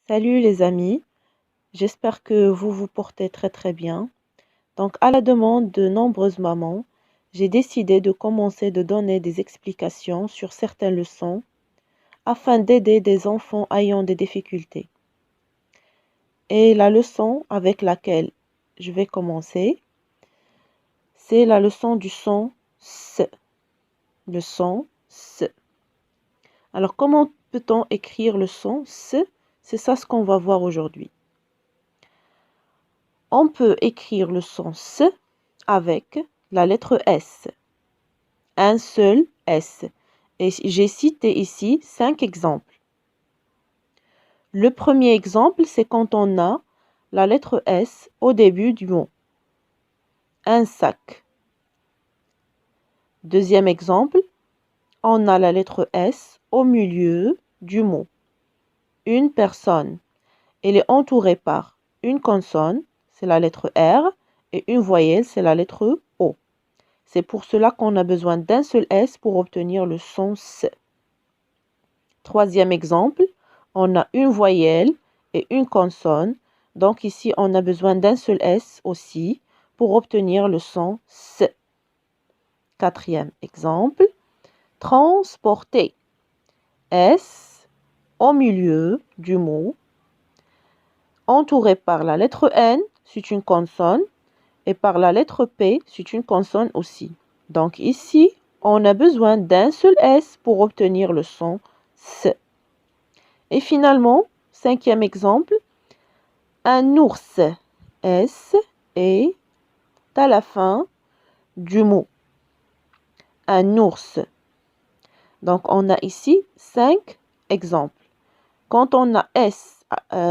Salut les amis, j'espère que vous vous portez très bien. Donc à la demande de nombreuses mamans, j'ai décidé de commencer de donner des explications sur certaines leçons afin d'aider des enfants ayant des difficultés. Et la leçon avec laquelle je vais commencer, c'est la leçon du son S. Le son S. Alors comment peut-on écrire le son S? C'est ça ce qu'on va voir aujourd'hui. On peut écrire le son S avec la lettre S. Un seul S. Et j'ai cité ici 5 exemples. Le premier exemple, c'est quand on a la lettre S au début du mot. Un sac. Deuxième exemple, on a la lettre S au milieu du mot. Une personne. Elle est entourée par une consonne, c'est la lettre R, et une voyelle, c'est la lettre O. C'est pour cela qu'on a besoin d'un seul S pour obtenir le son S. Troisième exemple, on a une voyelle et une consonne. Donc ici, on a besoin d'un seul S aussi pour obtenir le son S. Quatrième exemple, transporter. S au milieu du mot, entouré par la lettre N, c'est une consonne, et par la lettre P, c'est une consonne aussi. Donc ici, on a besoin d'un seul S pour obtenir le son S. Et finalement, cinquième exemple, un ours. S est à la fin du mot. Un ours. Donc on a ici 5 exemples. Quand on a S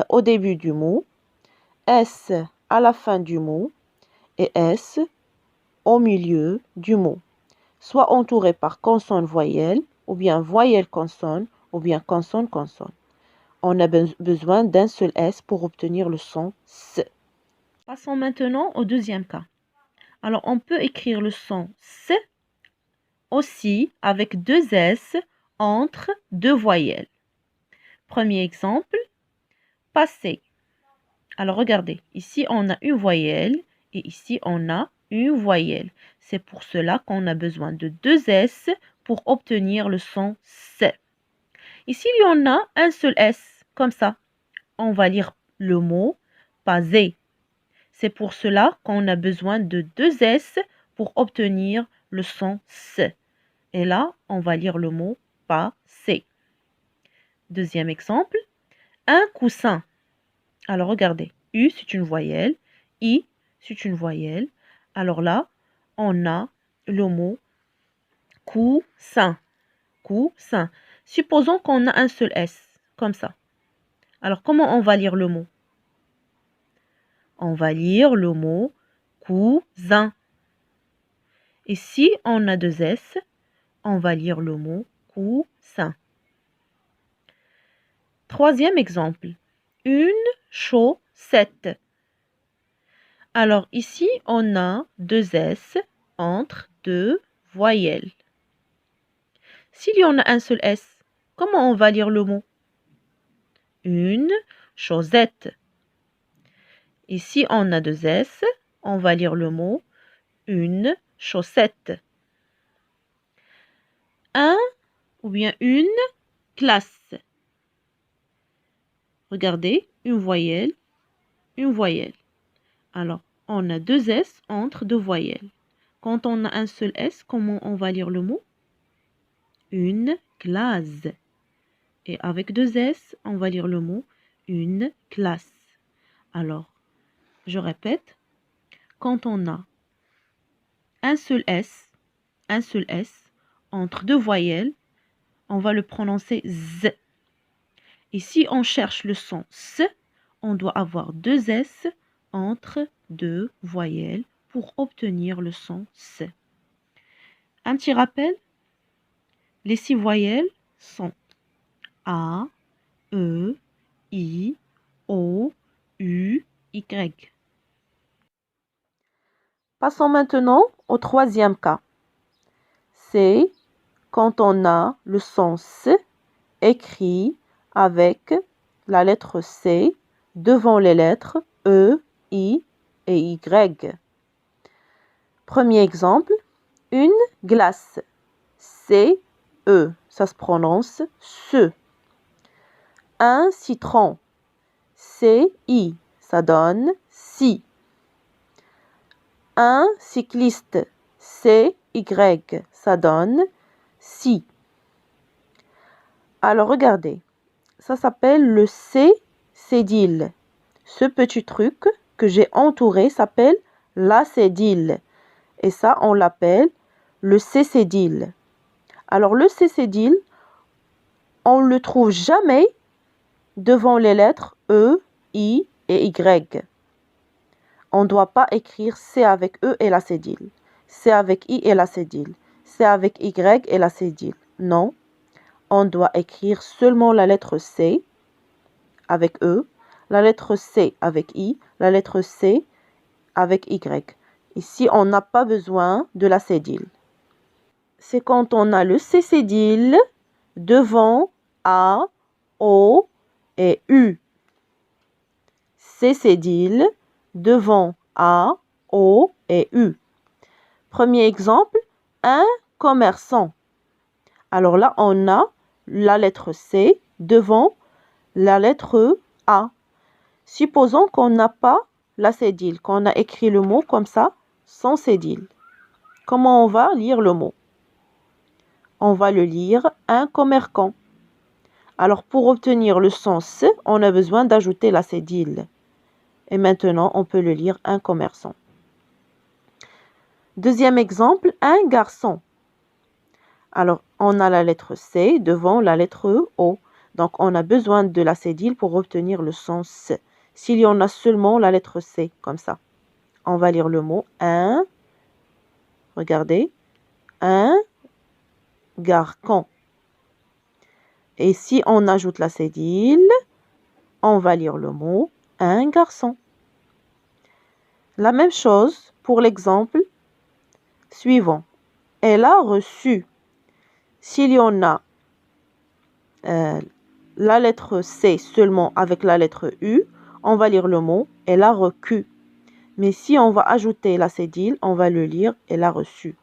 au début du mot, S à la fin du mot et S au milieu du mot, soit entouré par consonne-voyelle, ou bien voyelle-consonne, ou bien consonne-consonne. On a besoin d'un seul S pour obtenir le son S. Passons maintenant au deuxième cas. Alors, on peut écrire le son S aussi avec deux S entre deux voyelles. Premier exemple, passer. Alors, regardez, ici, on a une voyelle et ici, on a une voyelle. C'est pour cela qu'on a besoin de deux S pour obtenir le son S. Ici, il y en a un seul S, comme ça. On va lire le mot passer. C'est pour cela qu'on a besoin de deux S pour obtenir le son S. Et là, on va lire le mot passer. Deuxième exemple, un coussin. Alors regardez, U c'est une voyelle, I c'est une voyelle. Alors là, on a le mot coussin. Coussin. Supposons qu'on a un seul S, comme ça. Alors comment on va lire le mot? On va lire le mot cousin. Et si on a deux S, on va lire le mot coussin. Troisième exemple, une chaussette. Alors ici, on a deux S entre deux voyelles. S'il y en a un seul S, comment on va lire le mot? Une chaussette. Ici, on a deux S, on va lire le mot une chaussette. Un ou bien une classe. Regardez, une voyelle, une voyelle. Alors, on a deux S entre deux voyelles. Quand on a un seul S, comment on va lire le mot? Une classe. Et avec deux S, on va lire le mot une classe. Alors, je répète, quand on a un seul S entre deux voyelles, on va le prononcer Z. Et si on cherche le son S, on doit avoir deux S entre deux voyelles pour obtenir le son S. Un petit rappel, les 6 voyelles sont A, E, I, O, U, Y. Passons maintenant au troisième cas. C'est quand on a le son S écrit avec la lettre C devant les lettres E, I et Y. Premier exemple, une glace. C-E, ça se prononce ce. Un citron. C-I, ça donne si. Un cycliste. C-Y, ça donne si. Alors regardez, ça s'appelle le C-cédille. Ce petit truc que j'ai entouré s'appelle la cédille. Et ça, on l'appelle le C-cédille. Alors le C-cédille, on ne le trouve jamais devant les lettres E, I et Y. On ne doit pas écrire C avec E et la cédille, C avec I et la cédille, C avec Y et la cédille. Non, on doit écrire seulement la lettre C avec E, la lettre C avec I, la lettre C avec Y. Ici, on n'a pas besoin de la cédille. C'est quand on a le C cédille devant A, O et U. C cédille devant A, O et U. Premier exemple, un commerçant. Alors là, on a la lettre C devant la lettre A. Supposons qu'on n'a pas la cédille, qu'on a écrit le mot comme ça, sans cédille. Comment on va lire le mot? On va le lire un commerçant. Alors pour obtenir le son C, on a besoin d'ajouter la cédille. Et maintenant, on peut le lire un commerçant. Deuxième exemple, un garçon. Alors, on a la lettre C devant la lettre O. Donc, on a besoin de la cédille pour obtenir le son C. S'il y en a seulement la lettre C, comme ça. On va lire le mot un. Regardez. Un garçon. Et si on ajoute la cédille, on va lire le mot un garçon. La même chose pour l'exemple suivant. Elle a reçu. S'il y en a la lettre C seulement avec la lettre U, on va lire le mot elle a reçu. Mais si on va ajouter la cédille, on va le lire elle a reçu.